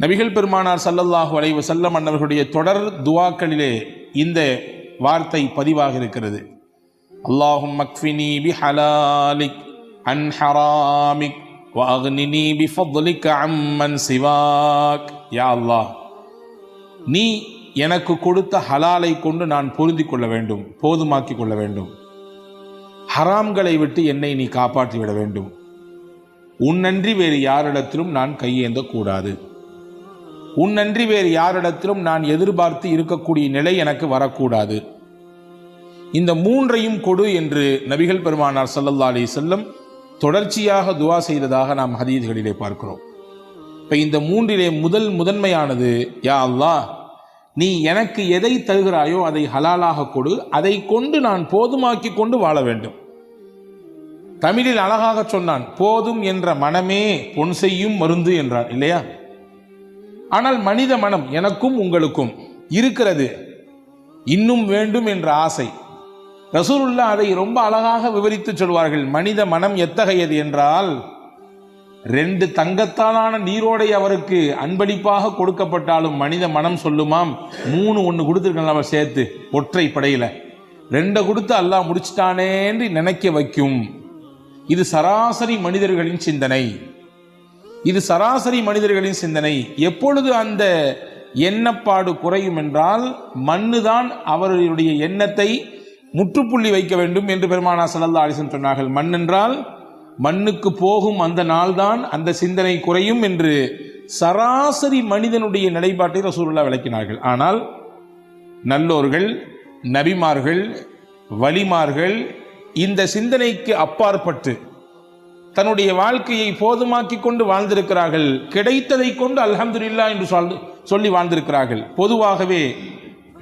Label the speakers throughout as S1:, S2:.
S1: நபிகள் பெருமானார் ஸல்லல்லாஹு அலைஹி வஸல்லம் அன்னவர்களுடைய தொடர் துஆக்களிலே இந்த வார்த்தை பதிவாக இருக்கிறது. அல்லாஹும்ம அக்ஃபினி பிஹலாலிக் அன் ஹராமிக் வ அக்னினி பிஃபضலிக அம்மன் சிவாக். யா அல்லாஹ், நீ எனக்கு கொடுத்த ஹலாலை கொண்டு நான் பொருந்திக் கொள்ள வேண்டும், போதுமாக்கிக் கொள்ள வேண்டும். ஹராம்களை விட்டு என்னை நீ காப்பாற்றி விட வேண்டும். உன்னன்றி வேறு யாரிடத்திலும் நான் கையேந்தக்கூடாது. உன்னன்றி வேறு யாரிடத்திலும் நான் எதிர்பார்த்து இருக்கக்கூடிய நிலை எனக்கு வரக்கூடாது. இந்த மூன்றையும் கொடு என்று நபிகள் பெருமானார் ஸல்லல்லாஹு அலைஹி வஸல்லம் தொடர்ச்சியாக துஆ செய்ததாக நாம் ஹதீஸ்களிலே பார்க்கிறோம். இப்போ இந்த மூன்றிலே முதன்மையானது, யா அல்லாஹ், நீ எனக்கு எதை தருகிறாயோ அதை ஹலாலாக கொடு, அதை கொண்டு நான் போதுமாக்கி கொண்டு வாழ வேண்டும். தமிழில் அழகாக சொன்னான், போதும் என்ற மனமே பொன் செய்யும் மருந்து என்றான், இல்லையா? ஆனால் மனித மனம் எனக்கும் உங்களுக்கும் இருக்கிறது, இன்னும் வேண்டும் என்ற ஆசை. ரசூலுல்லாஹ் அதை ரொம்ப அழகாக விவரித்து சொல்வார்கள். மனித மனம் எத்தகையது என்றால், 2 தங்கத்தாலான நீரோடை அவருக்கு அன்பளிப்பாக கொடுக்கப்பட்டாலும் மனித மனம் சொல்லுமாம், 3 ஒன்று கொடுத்துருக்கலாம் சேர்த்து ஒற்றை படையில் 2 கொடுத்து அல்லாஹ் முடிச்சிட்டானேன்னு நினைக்க வைக்கும். இது சராசரி மனிதர்களின் சிந்தனை. இது சராசரி மனிதர்களின் சிந்தனை. எப்பொழுது அந்த எண்ணப்பாடு குறையும் என்றால், மண்ணுதான் அவர்களுடைய எண்ணத்தை முற்றுப்புள்ளி வைக்க வேண்டும் என்று பெருமானார் ஸல்லல்லாஹு அலைஹி வஸல்லம் சொன்னார்கள். மண் என்றால் மண்ணுக்கு போகும் அந்த நாள்தான் அந்த சிந்தனை குறையும் என்று சராசரி மனிதனுடைய நிலைப்பாட்டை ரசூலுல்லாஹ் விளக்கினார்கள். ஆனால் நல்லோர்கள், நபிமார்கள், வலிமார்கள் இந்த சிந்தனைக்கு அப்பாற்பட்டு தன்னுடைய வாழ்க்கையை போதுமாக்கி கொண்டு வாழ்ந்திருக்கிறார்கள். கிடைத்ததை கொண்டு அல்ஹம்துலில்லாஹ் என்று சொல்லி வாழ்ந்திருக்கிறார்கள். பொதுவாகவே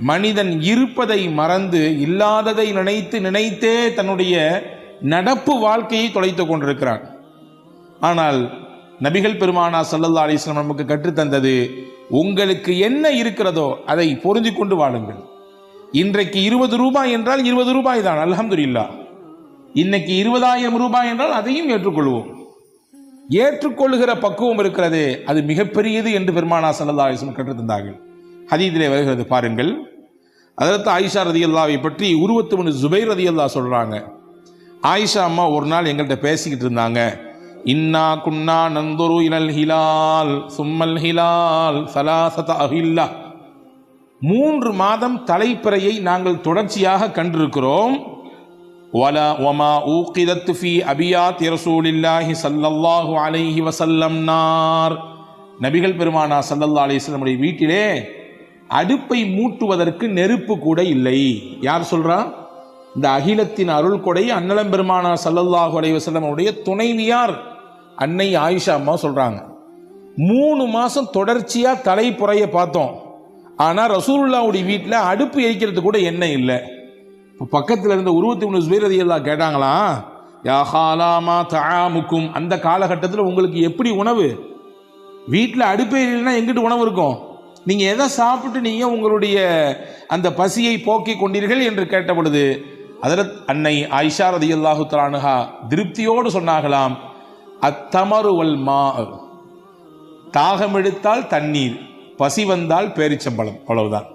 S1: மனிதன் இருப்பதை மறந்து இல்லாததை நினைத்தே தன்னுடைய நடப்பு வாழ்க்கையை தொலைத்து கொண்டிருக்கிறான். ஆனால் நபிகள் பெருமானார் ஸல்லல்லாஹு அலைஹி வஸல்லம் நமக்கு கற்றுத்தந்தது, உங்களுக்கு என்ன இருக்கிறதோ அதை பொருந்தி கொண்டு வாழுங்கள். இன்றைக்கு 20 ரூபாய் என்றால் 20 ரூபாய் தான், அல்ஹம்துலில்லாஹ். இன்னைக்கு 20,000 ரூபாய் என்றால் அதையும் ஏற்றுக்கொள்வோம். ஏற்றுக்கொள்ளுகிற பக்குவம் இருக்கிறதே, அது மிகப்பெரியது என்று பெருமானார் ஸல்லல்லாஹு அலைஹி வஸல்லம் கற்றுத்தந்தார்கள். ஹதீஸிலே வருகிறது பாருங்கள். ஹஜ்ரத் ஆயிஷா ரலியல்லாஹு பற்றி உருவத்து பின் ஜுபைர் ரலியல்லாஹு சொல்றாங்க. ஆயிஷா அம்மா ஒரு நாள் எங்கள்கிட்ட பேசிக்கிட்டு இருந்தாங்க. இன்னா குன்னா நந்துரு இலல் ஹிலால் சும்மல் ஹிலால் ஸலாஸத அஹில்லா. 3 மாதம் தலைப்பிறையை நாங்கள் தொடர்ச்சியாக கண்டிருக்கிறோம். வலா வமா ஊகிதத் ஃபீ அபியாத் ரசூலில்லாஹி ஸல்லல்லாஹு அலைஹி வஸல்லம் நார். நபிகள் பெருமானார் ஸல்லல்லாஹு அலைஹி வஸல்லம் வீட்டிலே அடுப்பை மூட்டுவதற்கு நெருப்பு கூட இல்லை. யார் சொல்றா? இந்த அகிலத்தின் அருள் கொடை அன்னலம் பெருமானார் ஸல்லல்லாஹு அலைஹி வஸல்லம் உடைய துணைவியார் அன்னை ஆயிஷா அம்மா சொல்றாங்க. 3 மாசம் தொடர்ச்சியா தலைப்புறைய பார்த்தோம். ஆனா ரசூலுல்லாஹ்வுடைய வீட்டில் அடுப்பு எரிக்கிறது கூட எண்ணெய் இல்லை. இப்போ பக்கத்தில் இருந்த உருவத்து பின் ஜுபைர் ரலியல்லாஹு கேட்டாங்களா, யா ஹாலாமா தஆமுக்கும், அந்த காலகட்டத்தில் உங்களுக்கு எப்படி உணவு? வீட்டில் அடுப்பே இல்லைன்னா எங்கிட்டு உணவு இருக்கும்? நீங்கள் எதை சாப்பிட்டு நீங்கள் உங்களுடைய அந்த பசியை போக்கிக் கொண்டீர்கள் என்று கேட்ட பொழுது ஹஜ்ரத் அன்னை ஆயிஷா ரலியல்லாஹு தஆலா அன்ஹா திருப்தியோடு சொன்னாகலாம், அத்தமரு வல் மா, தாகம் எடுத்தால் தண்ணீர், பசி வந்தால் பேரிச்சம்பழம், அவ்வளவுதான்.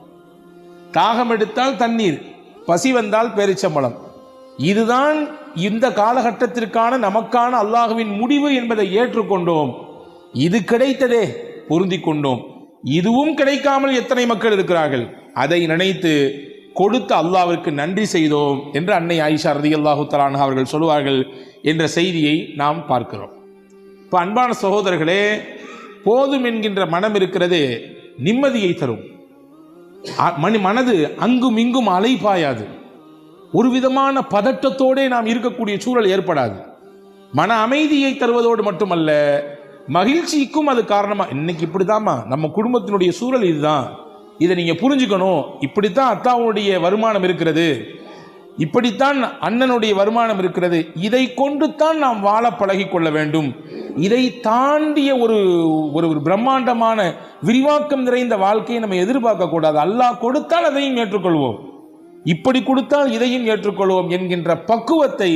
S1: தாகம் எடுத்தால் தண்ணீர், பசி வந்தால் பேரிச்சம்பழம். இதுதான் இந்த காலகட்டத்திற்கான நமக்கான அல்லாஹ்வின் முடிவு என்பதை ஏற்றுக்கொண்டோம். இது கிடைத்ததே, பொருந்தி கொண்டோம். இதுவும் கிடைக்காமல் எத்தனை மக்கள் இருக்கிறார்கள், அதை நினைத்து கொடுத்த அல்லாஹ்விற்கு நன்றி செய்தோம் என்று அன்னை ஆயிஷா ரலியல்லாஹு தஆலா அன்ஹா அவர்கள் சொல்லுவார்கள் என்ற செய்தியை நாம் பார்க்கிறோம். இப்போ அன்பான சகோதரர்களே, போதும் என்கின்ற மனம் இருக்கிறது, நிம்மதியை தரும். மனது அங்கும் இங்கும் அலைபாயாது. ஒரு விதமான பதட்டத்தோடே நாம் இருக்கக்கூடிய சூழல் ஏற்படாது. மன அமைதியை தருவதோடு மட்டுமல்ல, மகிழ்ச்சிக்கும் அது காரணமா. இன்னைக்கு இப்படிதாம்மா நம்ம குடும்பத்தினுடைய சூழல் இதுதான், இதை நீங்க புரிஞ்சுக்கணும். இப்படித்தான் அத்தாவுடைய வருமானம் இருக்கிறது, இப்படித்தான் அண்ணனுடைய வருமானம் இருக்கிறது, இதை கொண்டு தான் நாம் வாழ பழகி கொள்ள வேண்டும். இதை தாண்டிய ஒரு பிரம்மாண்டமான விரிவாக்கம் நிறைந்த வாழ்க்கையை நம்ம எதிர்பார்க்க கூடாது. அல்லாஹ் கொடுத்தால் அதையும் ஏற்றுக்கொள்வோம், இப்படி கொடுத்தால் இதையும் ஏற்றுக்கொள்வோம் என்கின்ற பக்குவத்தை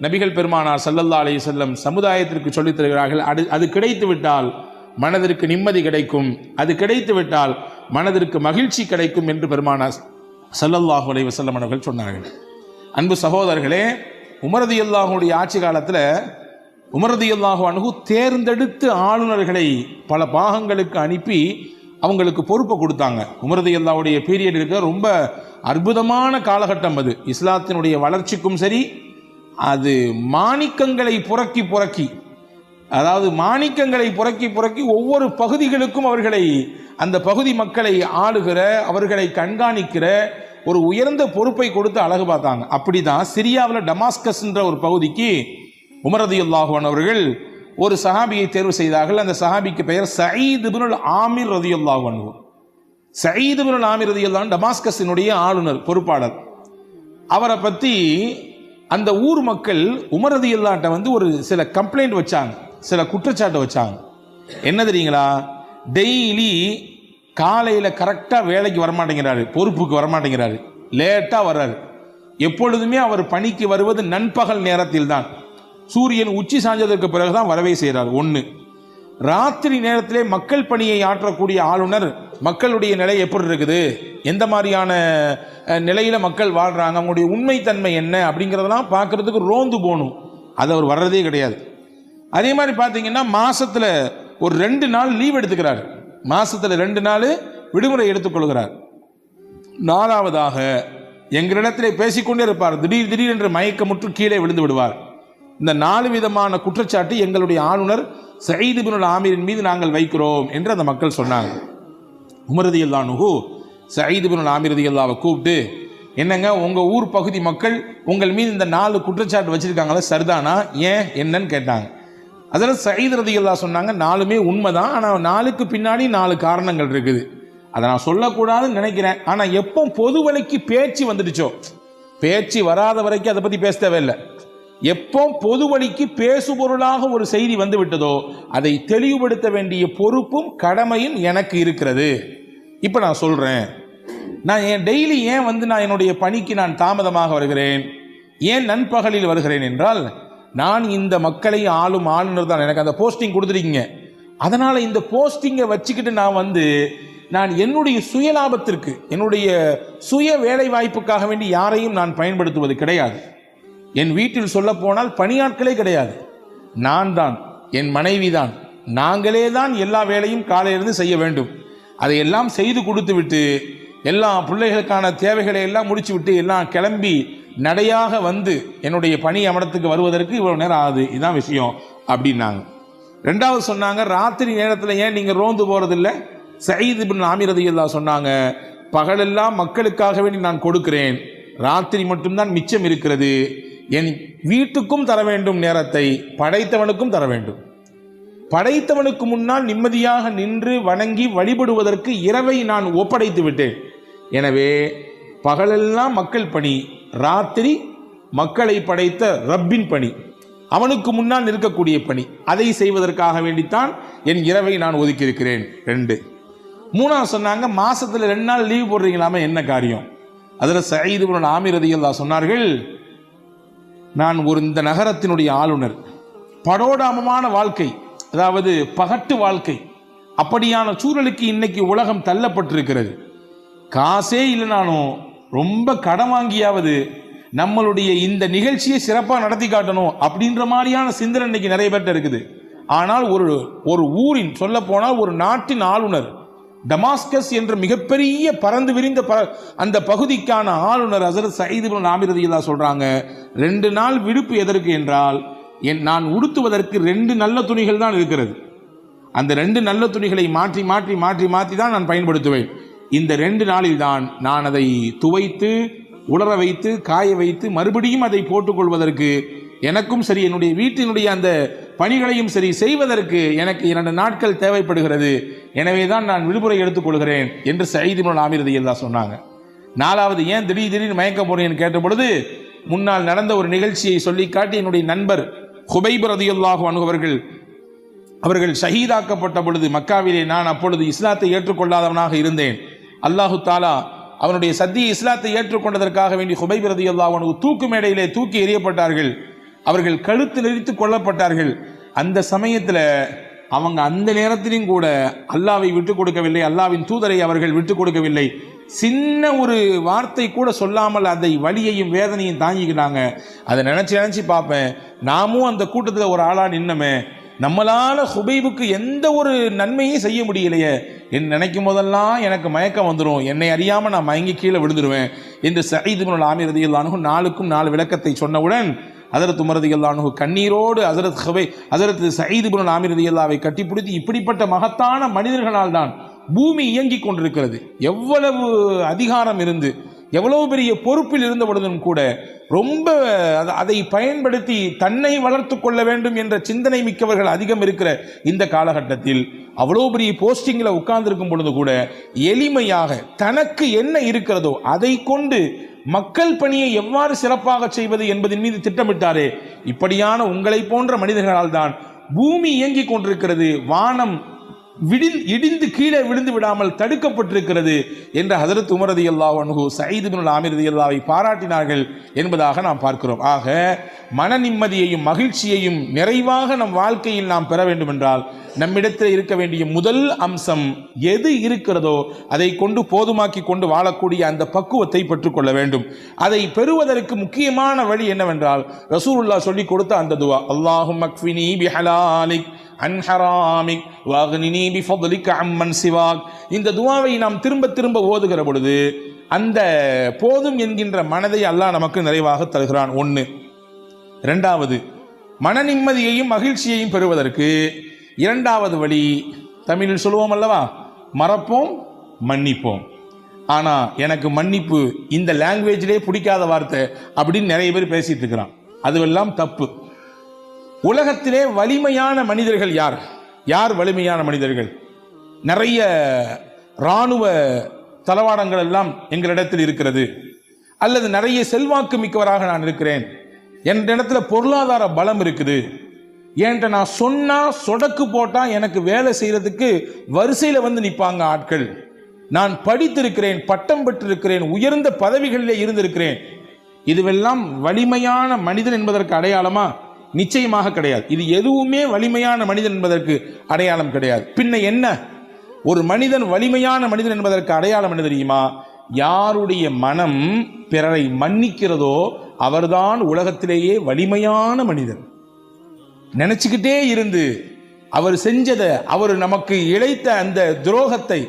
S1: நபிகள் பெருமானார் ஸல்லல்லாஹு அலைஹி வஸல்லம் சமுதாயத்திற்கு சொல்லித் தருகிறார்கள். அது கிடைத்து விட்டால் மனதிற்கு நிம்மதி கிடைக்கும், அது கிடைத்து விட்டால் மனதிற்கு மகிழ்ச்சி கிடைக்கும் என்று பெருமானார் ஸல்லல்லாஹு அலைஹி வஸல்லம் அவர்கள் சொன்னார்கள். அன்பு சகோதரர்களே, உமர் ரலியல்லாஹுடைய ஆட்சி காலத்தில் உமர் ரலியல்லாஹு அன்ஹு தேர்ந்தெடுத்து ஆளுநர்களை பல பாகங்களுக்கு அனுப்பி அவங்களுக்கு பொறுப்பை கொடுத்தாங்க. உமர் ரலியல்லாஹுடைய பீரியட் இருக்க ரொம்ப அற்புதமான காலகட்டம் அது. இஸ்லாத்தினுடைய வளர்ச்சிக்கும் சரி, அது மாணிக்கங்களை புரக்கி அதாவது மாணிக்கங்களை புரக்கி ஒவ்வொரு பகுதிகளுக்கும் அவர்களை, அந்த பகுதி மக்களை ஆளுகிற, அவர்களை கண்காணிக்கிற ஒரு உயர்ந்த பொறுப்பை கொடுத்து அழகு பார்த்தாங்க. அப்படிதான் சிரியாவில் டமாஸ்கஸ் என்ற ஒரு பகுதிக்கு உமர் ரலியல்லாஹு அன்ஹு அவர்கள் ஒரு சஹாபியை தேர்வு செய்தார்கள். அந்த சஹாபிக்கு பெயர் சயீத் இப்னுல் ஆமிர் ரலியல்லாஹு அன்ஹு. சயீத் இப்னுல் ஆமிர் ரலியல்லாஹு அன்ஹு டமாஸ்கஸினுடைய ஆளுநர், பொறுப்பாளர். அவரை பற்றி அந்த ஊர் மக்கள் உமர் ரலியல்லாஹு அன்ஹு ஒரு சில கம்ப்ளைண்ட் வச்சாங்க, சில குற்றச்சாட்டு வச்சாங்க. என்ன தெரியுங்களா? டெய்லி காலையில் கரெக்டாக வேலைக்கு வரமாட்டேங்கிறாரு, பொறுப்புக்கு வரமாட்டேங்கிறாரு, லேட்டாக வர்றாரு. எப்பொழுதுமே அவர் பணிக்கு வருவது நண்பகல் நேரத்தில் தான், சூரியன் உச்சி சாய்ந்ததற்கு பிறகுதான் வரவே செய்கிறார். ஒன்று. ராத்திரி நேரத்திலே மக்கள் பணியை ஆற்றக்கூடிய ஆளுநர், மக்களுடைய நிலை எப்படி இருக்குது, எந்த மாதிரியான நிலையில் மக்கள் வாழ்கிறாங்க, அவங்களுடைய உண்மைத்தன்மை என்ன அப்படிங்கிறதெல்லாம் பார்க்கறதுக்கு ரோந்து போகணும். அது அவர் வர்றதே கிடையாது. அதே மாதிரி பார்த்தீங்கன்னா மாசத்துல ஒரு 2 நாள் லீவ் எடுத்துக்கிறார், மாசத்துல 2 நாள் விடுமுறை எடுத்துக்கொள்கிறார். 4வதாக எங்களிடத்திலே பேசிக்கொண்டே இருப்பார், திடீர் என்று மயக்கமுற்று கீழே விழுந்து விடுவார். இந்த 4 விதமான குற்றச்சாட்டு எங்களுடைய ஆளுநர் சயீத் இப்னுல் ஆமிரின் மீது நாங்கள் வைக்கிறோம் என்று அந்த மக்கள் சொன்னாங்க. உமர் ரலியல்லாஹு அன்ஹு சயீத் இப்னுல் ஆமிர் ரலியல்லாஹு கூப்பிட்டு, என்னங்க உங்கள் ஊர் பகுதி மக்கள் உங்கள் மீது இந்த 4 குற்றச்சாட்டு வச்சுருக்காங்களே, சரிதானா, ஏன் என்னன்னு கேட்டாங்க. அதில் சயீத் ரலியல்லாஹு சொன்னாங்க, 4மே உண்மைதான், ஆனால் 4க்கு பின்னாடி 4 காரணங்கள் இருக்குது. அதை நான் சொல்லக்கூடாதுன்னு நினைக்கிறேன். ஆனால் எப்போ பொது வழிக்கு பேச்சு வந்துடுச்சோ, பேச்சு வராத வரைக்கும் அதை பற்றி பேச தேவையில்லை. எப்போ பொது வழிக்கு பேசுபொருளாக ஒரு செய்தி வந்து விட்டதோ அதை தெளிவுபடுத்த வேண்டிய பொறுப்பும் கடமையும் எனக்கு இருக்கிறது. இப்போ நான் சொல்கிறேன், நான் டெய்லி ஏன் நான் என்னுடைய பணிக்கு நான் தாமதமாக வருகிறேன், ஏன் நண்பகலில் வருகிறேன் என்றால், நான் இந்த மக்களை ஆளும் ஆளுநர் தான், எனக்கு அந்த போஸ்டிங் கொடுத்துருக்கீங்க. அதனால் இந்த போஸ்டிங்கை வச்சுக்கிட்டு நான் என்னுடைய சுயலாபத்திற்கு, என்னுடைய சுய வேலை வாய்ப்புக்காக வேண்டி யாரையும் நான் பயன்படுத்துவது கிடையாது. என் வீட்டில் சொல்ல போனால் பணியாட்களே கிடையாது, நான் தான், என் மனைவி தான், நாங்களே தான் எல்லா வேலையும் காலையிலிருந்து செய்ய வேண்டும். அதையெல்லாம் செய்து கொடுத்து விட்டு எல்லா பிள்ளைகளுக்கான தேவைகளை எல்லாம் முடிச்சு விட்டு எல்லாம் கிளம்பி நடையாக என்னுடைய பணி அமரத்துக்கு வருவதற்கு இவ்வளவு நேரம் ஆகுது, இதுதான் விஷயம் அப்படின்னாங்க. 2வது சொன்னாங்க, ராத்திரி நேரத்தில் ஏன் நீங்கள் ரோந்து போகிறதில்லை? சயீத் இப்னுல் ஆமிர் ரலியல்லாஹு சொன்னாங்க, பகலெல்லாம் மக்களுக்காக வேண்டி நான் கொடுக்கிறேன், ராத்திரி மட்டும்தான் மிச்சம் இருக்கிறது. என் வீட்டுக்கும் தர வேண்டும் நேரத்தை, படைத்தவனுக்கும் தர வேண்டும். படைத்தவனுக்கு முன்னால் நிம்மதியாக நின்று வணங்கி வழிபடுவதற்கு இரவை நான் ஒப்படைத்து விட்டேன். எனவே பகலெல்லாம் மக்கள் பணி, ராத்திரி மக்களை படைத்த ரப்பின் பணி, அவனுக்கு முன்னால் நிற்கக்கூடிய பணி, அதை செய்வதற்காக வேண்டித்தான் என் இரவை நான் ஒதுக்கி இருக்கிறேன். 2. 3வது சொன்னாங்க, மாசத்துல 2 நாள் லீவ் போடுறீங்களாமே, என்ன காரியம்? அதில் சயீத் இப்னுல் ஆமிர் ரலியல்லாஹு சொன்னார்கள், நான் இந்த நகரத்தினுடைய ஆளுநர், படோடாமமான வாழ்க்கை, அதாவது பகட்டு வாழ்க்கை, அப்படியான சூழலுக்கு இன்னைக்கு உலகம் தள்ளப்பட்டிருக்கிறது. காசே இல்லைனாலும் ரொம்ப கடன் வாங்கியாவது நம்மளுடைய இந்த நிகழ்ச்சியை சிறப்பாக நடத்தி காட்டணும் அப்படின்ற மாதிரியான சிந்தனை இன்னைக்கு நிறைய பேர்ட்ட இருக்குது. ஆனால் ஒரு ஊரின், சொல்ல போனால் ஒரு நாட்டின் ஆளுநர், டமாஸ்கஸ் என்ற மிகப்பெரிய பறந்து விரிந்த அந்த பகுதிக்கான ஆளுநர் ஹஸரத் சயீத் இப்னுல் ஆமிர் ரலியல்லாஹு சொல்றாங்க, 2 நாள் விடுப்பு எதற்கு என்றால், நான் உடுத்துவதற்கு 2 நல்ல துணிகள் தான் இருக்கிறது. அந்த 2 நல்ல துணிகளை மாற்றி மாற்றி மாற்றி மாற்றி தான் நான் பயன்படுத்துவேன். இந்த 2 நாளில் தான் நான் அதை துவைத்து உலர வைத்து காய வைத்து மறுபடியும் அதை போட்டுக்கொள்வதற்கு எனக்கும் சரி, என்னுடைய வீட்டினுடைய அந்த பணிகளையும் சரி செய்வதற்கு எனக்கு 2 நாட்கள் தேவைப்படுகிறது. எனவே தான் நான் விடுமுறை எடுத்துக்கொள்கிறேன் என்று சயீத் இப்னுல் ஆமிர் ரலியல்லாஹு சொன்னாங்க. 4வது, ஏன் திடீர்னு மயக்க போறேன்னு கேட்ட பொழுது, முன்னால் நடந்த ஒரு நிகழ்ச்சியை சொல்லி காட்டி, என்னுடைய நண்பர் ஹுபைப் ரலியல்லாஹு அன்ஹு அவர்கள் ஷஹீதாக்கப்பட்ட பொழுது மக்காவிலே நான் அப்பொழுது இஸ்லாத்தை ஏற்றுக்கொள்ளாதவனாக இருந்தேன். அல்லாஹு தாலா அவனுடைய சத்திய இஸ்லாத்தை ஏற்றுக்கொண்டதற்காக வேண்டி ஹுபைப் ரலியல்லாஹு அன்ஹு தூக்கு மேடையிலே தூக்கி எறியப்பட்டார்கள். அவர்கள் கழுத்து நெரித்து கொல்லப்பட்டார்கள். அந்த சமயத்தில் அவங்க அந்த நேரத்திலும் கூட அல்லாவை விட்டு கொடுக்கவில்லை, அல்லாவின் தூதரை அவர்கள் விட்டு கொடுக்கவில்லை. சின்ன ஒரு வார்த்தை கூட சொல்லாமல் அதை வலியையும் வேதனையும் தாங்கிக்கிட்டாங்க. அதை நினைச்சு பார்ப்பேன், நாமும் அந்த கூட்டத்தில் ஒரு ஆளா நின்னமே, நம்மளால ஹுபைபுக்கு எந்த ஒரு நன்மையும் செய்ய முடியலையே என்று நினைக்கும் போதெல்லாம் எனக்கு மயக்கம் வந்துடும், என்னை அறியாமல் நான் மயங்கி கீழே விழுந்துருவேன் என்று சயீத் இப்னு ஆமிர் ரலியல்லாஹு அன்ஹு 4க்கும் 4 விளக்கத்தை சொன்னவுடன் ஹஜ்ரத் உமர் ரலியல்லாஹு அன்ஹு கண்ணீரோடு ஹஜ்ரத் சயீத் இப்னு ஆமிர் ரலியல்லாஹுவை கட்டிப்பிடித்து, இப்படிப்பட்ட மகத்தான மனிதர்களால் தான் பூமி இயங்கிக் கொண்டிருக்கிறது, எவ்வளவு அதிகாரம் இருந்து எவ்வளவு பெரிய பொறுப்பில் இருந்த பொழுதும் கூட ரொம்ப அதை பயன்படுத்தி தன்னை வளர்த்து கொள்ள வேண்டும் என்ற சிந்தனை மிக்கவர்கள் அதிகம் இருக்கிற இந்த காலகட்டத்தில் அவ்வளோ பெரிய போஸ்டிங்கில் உட்கார்ந்திருக்கும் பொழுது கூட எளிமையாக தனக்கு என்ன இருக்கிறதோ அதை கொண்டு மக்கள் பணியை எவ்வாறு சிறப்பாக செய்வது என்பதன் மீது திட்டமிட்டாரே, இப்படியான உங்களை போன்ற மனிதர்களால் தான் பூமி இயங்கிக் கொண்டிருக்கிறது, வானம் இடிந்து கீழே விழுந்து விடாமல் தடுக்கப்பட்டிருக்கிறது என்ற ஹஜ்ரத் உமர் ரலியல்லாஹு அன்ஹு சயீத் இப்னு ஆமிர் ரலியல்லாஹுவை பாராட்டினார்கள் என்பதாக நாம் பார்க்கிறோம். ஆக மன நிம்மதியையும் மகிழ்ச்சியையும் நிறைவாக நம் வாழ்க்கையில் நாம் பெற வேண்டும் என்றால் நம்மிடத்தில் இருக்க வேண்டிய முதல் அம்சம் எது இருக்கிறதோ அதை கொண்டு போதுமாக்கி கொண்டு வாழக்கூடிய அந்த பக்குவத்தை பெற்றுக்கொள்ள வேண்டும். அதை பெறுவதற்கு முக்கியமான வழி என்னவென்றால் ரசூலுல்லாஹ் சொல்லிக் கொடுத்த அந்த துவா, அல்லாஹும்ம அக்ஃபினி பிஹலாலிக் அன் ஹராமிக் வஅக்னினி பிஃபத்லிக அம்மன் சிவாக். இந்த துவாவை நாம் திரும்ப திரும்ப ஓதுகிற பொழுது அந்த போதும் என்கின்ற மனதை அல்லாஹ் நமக்கு நிறைவாக தருகிறான். 1. 2வது, மன நிம்மதியையும் மகிழ்ச்சியையும் பெறுவதற்கு 2வது வழி தமிழில் சொல்லுவோம் அல்லவா, மறப்போம் மன்னிப்போம். ஆனா எனக்கு மன்னிப்பு இந்த லாங்குவேஜிலே பிடிக்காத வார்த்தை அப்படின்னு நிறைய பேர் பேசிட்டு இருக்கிறான். அதுவெல்லாம் தப்பு. உலகத்திலே வலிமையான மனிதர்கள் யார்? யார் வலிமையான மனிதர்கள்? நிறைய இராணுவ தளவாடங்கள் எல்லாம் எங்களிடத்தில் இருக்கிறது, அல்லது நிறைய செல்வாக்கு மிக்கவராக நான் இருக்கிறேன், என்ற இடத்துல பொருளாதார பலம் இருக்குது, என்கிட்ட நான் சொன்னா சொடக்கு போட்டா எனக்கு வேலை செய்யறதுக்கு வரிசையில் வந்து நிற்பாங்க ஆட்கள், நான் படித்திருக்கிறேன், பட்டம் பெற்றிருக்கிறேன், உயர்ந்த பதவிகளிலே இருந்திருக்கிறேன், இதுவெல்லாம் வலிமையான மனிதன் என்பதற்கு அடையாளமா? நிச்சயமாக கிடையாது. இது எதுவுமே வலிமையான மனிதன் என்பதற்கு அடையாளம் கிடையாது. பின்ன என்ன? ஒரு மனிதன் வலிமையான மனிதன் என்பதற்கு அடையாளம் என்ன தெரியுமா? யாருடைய மனம் பிறரை மன்னிக்கிறதோ அவர்தான் உலகத்திலேயே வலிமையான மனிதன். நினைச்சுக்கிட்டே இருந்து அவர் செஞ்சதை, அவர் நமக்கு இழைத்த அந்த துரோகத்தை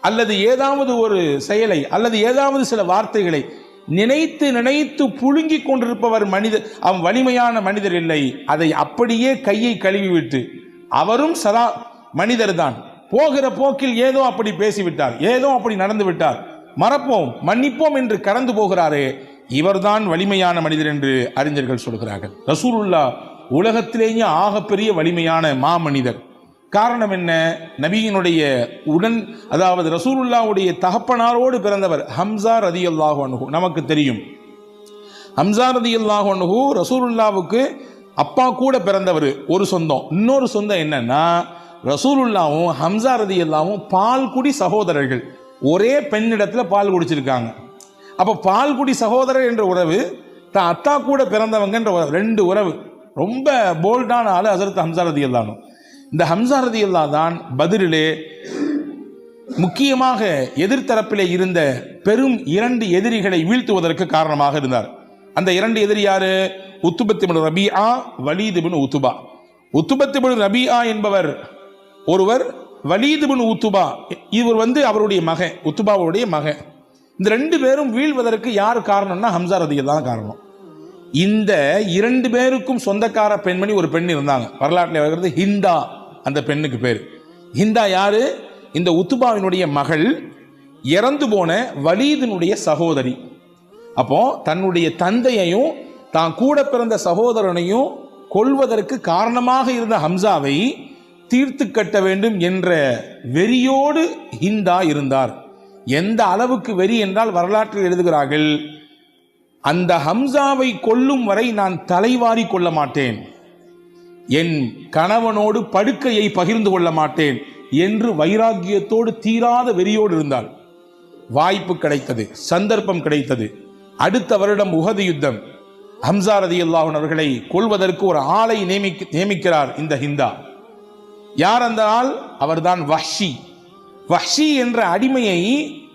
S1: அல்லது ஏதாவது ஒரு செயலை அல்லது ஏதாவது சில வார்த்தைகளை நினைத்து நினைத்து புழுங்கி கொண்டிருப்பவர் மனிதர், அவன் வலிமையான மனிதர் இல்லை. அதை அப்படியே கையை கழுவிவிட்டு அவரும் சதா மனிதர் தான், போகிற போக்கில் ஏதோ அப்படி பேசிவிட்டார், ஏதோ அப்படி நடந்து விட்டார், மறப்போம் மன்னிப்போம் என்று கடந்து போகிறாரே, இவர்தான் வலிமையான மனிதர் என்று அறிஞர்கள் சொல்கிறார்கள். ரசூலுல்லாஹ் உலகத்திலேயே ஆகப்பெரிய வலிமையான மாமனிதர். காரணம் என்ன? நபியினுடைய அதாவது ரசூலுல்லாஹ்வுடைய தகப்பனாரோடு பிறந்தவர் ஹம்சா ரலியல்லாஹு அன்ஹு. நமக்கு தெரியும், ஹம்சா ரலியல்லாஹு அன்ஹு ரசூலுல்லாஹ்வுக்கு அப்பா கூட பிறந்தவர். ஒரு சொந்தம். இன்னொரு சொந்தம் என்னன்னா, ரசூலுல்லாஹ்வும் ஹம்சா ரலியல்லாஹும் பால்குடி சகோதரர்கள், ஒரே பெண்ணிடத்துல பால் குடிச்சிருக்காங்க. அப்ப பால்குடி சகோதரர் என்ற உறவு, தான் அத்தா கூட பிறந்தவங்க என்ற 2 உறவு. ரொம்ப போல்டான ஆளு ஹஜ்ரத் ஹம்சா ரலியல்லாஹு. இந்த ஹம்சா ரலியல்லாஹு தான் பத்ரிலே முக்கியமாக எதிர்த்தரப்பிலே இருந்த பெரும் 2 எதிரிகளை வீழ்த்துவதற்கு காரணமாக இருந்தார். அந்த 2 எதிரி யாரு? உத்பத் இப்னு ரபீஆ, வலீத் இப்னு உத்பா. உத்பத் இப்னு ரபீஆ என்பவர் ஒருவர், வலீத் இப்னு உத்பா இவர் அவருடைய மகன், உத்பாவுடைய மகன். இந்த 2 பேரும் வீழ்வதற்கு யார் காரணம்னா ஹம்சா ரலியல்லாஹு காரணம். இந்த 2 பேருக்கும் சொந்தக்கார பெண்மணி ஒரு பெண் இருந்தாங்க, வரலாற்றில் வருகிறது ஹிந்தா. அந்த பெண்ணுக்கு பேர் ஹிந்தா. யாரு? இந்த உத்பாவினுடைய மகள், இறந்து போன வலீதினுடைய சகோதரி. அப்போ தன்னுடைய தந்தையையும் தான் கூட பிறந்த சகோதரனையும் கொல்வதற்கு காரணமாக இருந்த ஹம்சாவை தீர்த்து கட்ட வேண்டும் என்ற வெறியோடு ஹிந்தா இருந்தார். எந்த அளவுக்கு வெறி என்றால் வரலாற்றில் எழுதுகிறார்கள், அந்த ஹம்சாவை கொல்லும் வரை நான் தலைவாரி கொள்ள மாட்டேன், என் கணவனோடு படுக்கையை பகிர்ந்து கொள்ள மாட்டேன் என்று வைராக்கியத்தோடு தீராத வெறியோடு இருந்தாள். வாய்ப்பு கிடைத்தது, சந்தர்ப்பம் கிடைத்தது. அடுத்த வருடம் உஹது யுத்தம். ஹம்சா ரலியல்லாஹு அவர்களை கொல்வதற்கு ஒரு ஆளை நியமிக்கிறார் இந்த ஹிந்தா. யார் அந்த ஆள்? அவர்தான் வஹ்ஷி. வஹ்ஷி என்ற அடிமையை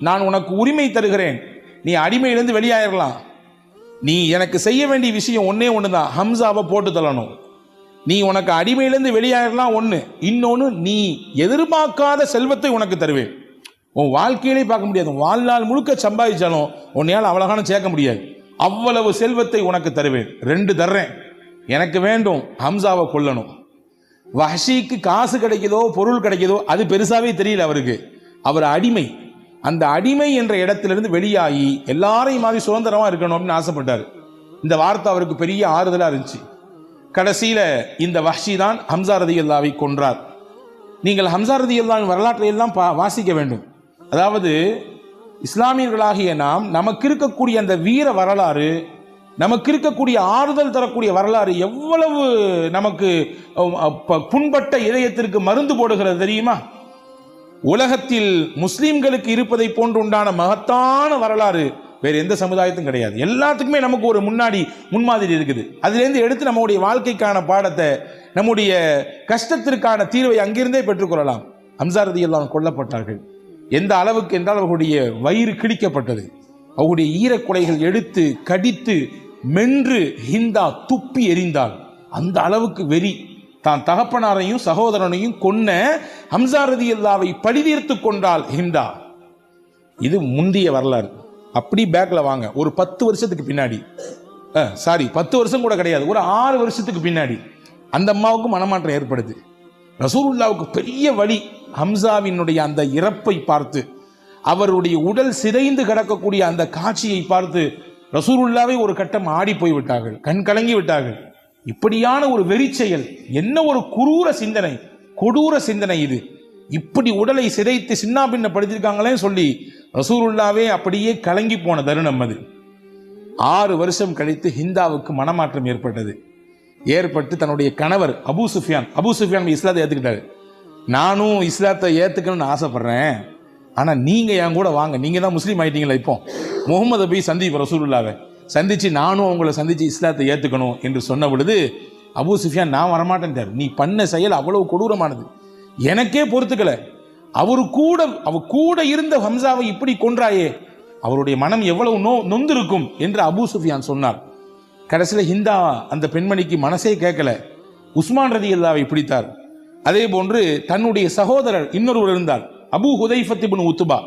S1: நான் உனக்கு உரிமை தருகிறேன், நீ அடிமையிலிருந்து வெளியாயிரலாம். நீ எனக்கு செய்ய வேண்டிய விஷயம் ஒன்னே ஒண்ணுதான், ஹம்சாவை போட்டு தள்ளணும். நீ உனக்கு அடிமையிலிருந்து வெளியாயிரலாம் ஒண்ணு. இன்னொன்னு, நீ எதிர்பார்க்காத செல்வத்தை உனக்கு தருவேன். உன் வாழ்க்கையிலே பார்க்க முடியாது, வாழ்நாள் முழுக்க சம்பாதிச்சாலும் உன்னையால் அவ்வளோகான சேர்க்க முடியாது, அவ்வளவு செல்வத்தை உனக்கு தருவேன். 2 தர்றேன், எனக்கு வேண்டும், ஹம்சாவை கொல்லணும். வஹ்ஷிக்கு காசு கிடைக்குதோ பொருள் கிடைக்குதோ அது பெருசாவே தெரியல அவருக்கு. அவர் அடிமை. அந்த அடிமை என்ற இடத்திலிருந்து வெளியாகி எல்லாரையும் மாதிரி சுதந்திரமா இருக்கணும் அப்படின்னு ஆசைப்பட்டார். இந்த வார்த்தை அவருக்கு பெரிய ஆறுதலா இருந்துச்சு. கடைசியில இந்த வஹ்ஷி தான் ஹம்சா ரலியல்லாஹு கொன்றார். நீங்கள் ஹம்சா ரலியல்லாஹு வரலாற்றை எல்லாம் வாசிக்க வேண்டும். அதாவது இஸ்லாமியர்களாகிய நாம், நமக்கு இருக்கக்கூடிய அந்த வீர வரலாறு, நமக்கு இருக்கக்கூடிய ஆறுதல் தரக்கூடிய வரலாறு எவ்வளவு நமக்கு புண்பட்ட இதயத்திற்கு மருந்து போடுகிறது தெரியுமா? உலகத்தில் முஸ்லிம்களுக்கு இருப்பதை போன்று உண்டான மகத்தான வரலாறு வேற எந்த சமுதாயத்தும் கிடையாது. எல்லாத்துக்குமே நமக்கு ஒரு முன்மாதிரி இருக்குது. அதிலிருந்து எடுத்து நம்முடைய வாழ்க்கைக்கான பாடத்தை, நம்முடைய கஷ்டத்திற்கான தீர்வை அங்கிருந்தே பெற்றுக்கொள்ளலாம். ஹம்சா ரலியல்லாஹு கொல்லப்பட்டார்கள். எந்த அளவுக்கு என்றால் அவர்களுடைய வயிறு கிழிக்கப்பட்டது, அவருடைய ஈரக்குலைகள் எடுத்து கடித்து மென்று ஹிந்தா துப்பி எறிந்தாள். அந்த அளவுக்கு வெறி. தான் தகப்பனாரையும் சகோதரனையும் கொன்ன ஹம்சா ரலியல்லாஹு பழிதீர்த்து கொண்டாள் ஹிந்தா. இது முந்திய வரலாறு. அப்படி பேக்ல வாங்க, ஒரு 10 வருஷத்துக்கு பின்னாடி, 10 வருஷம் கூட கிடையாது, ஒரு 6 வருஷத்துக்கு பின்னாடி அந்த அம்மாவுக்கு மனமாற்றம் ஏற்படுது. ரசூலுல்லாவுக்கு பெரிய வழி. ஹம்சாவினுடைய அந்த இறப்பை பார்த்து, அவருடைய உடல் சிதைந்து கிடக்கக்கூடிய அந்த காட்சியை பார்த்து ரசூலுல்லாவை ஒரு கட்டம் ஆடி போய் விட்டார்கள், கண் கலங்கி விட்டார்கள். இப்படியான ஒரு வெறி செயல், என்ன ஒரு குரூர சிந்தனை, கொடூர சிந்தனை இது! இப்படி உடலை சிதைத்து சின்னாபின்னப்படுத்திருக்காங்களே சொல்லி ரசூலுல்லாவே அப்படியே கலங்கி போன தருணம் அது. 6 வருஷம் கழித்து ஹிந்தாவுக்கு மனமாற்றம் ஏற்பட்டது. ஏற்பட்டு தன்னுடைய கணவர் அபூ சுஃபியான் இஸ்லாத்தை ஏற்றுக்கிட்டாரு. நானும் இஸ்லாத்தை ஏற்றுக்கணும்னு ஆசைப்படுறேன், ஆனால் நீங்கள் என் கூட வாங்க, நீங்கள் தான் முஸ்லீம் ஆகிட்டீங்களா, இப்போ முகமது போய் சந்திப்போம், ரசூலுல்லாவை சந்தித்து நானும் அவங்கள சந்தித்து இஸ்லாத்தை ஏற்றுக்கணும் என்று சொன்ன பொழுது அபூ சுஃபியான் நான் வரமாட்டேன்ட்டார். நீ பண்ண செயல் அவ்வளவு கொடூரமானது, எனக்கே பொறுத்துக்கல. அவர் கூட இருந்த ஹம்சாவை இப்படி கொன்றாயே, அவருடைய மனம் எவ்வளவு நொந்திருக்கும் என்று அபூ சுஃபியான் சொன்னார். கடைசியில் ஹிந்தா அந்த பெண்மணிக்கு மனசே கேட்கல, உஸ்மான் ரலியல்லாஹு பிடித்தார். அதே போன்று தன்னுடைய சகோதரர் இன்னொருவர் இருந்தார், அபூ ஹுதைஃபத் இப்னு உத்பா,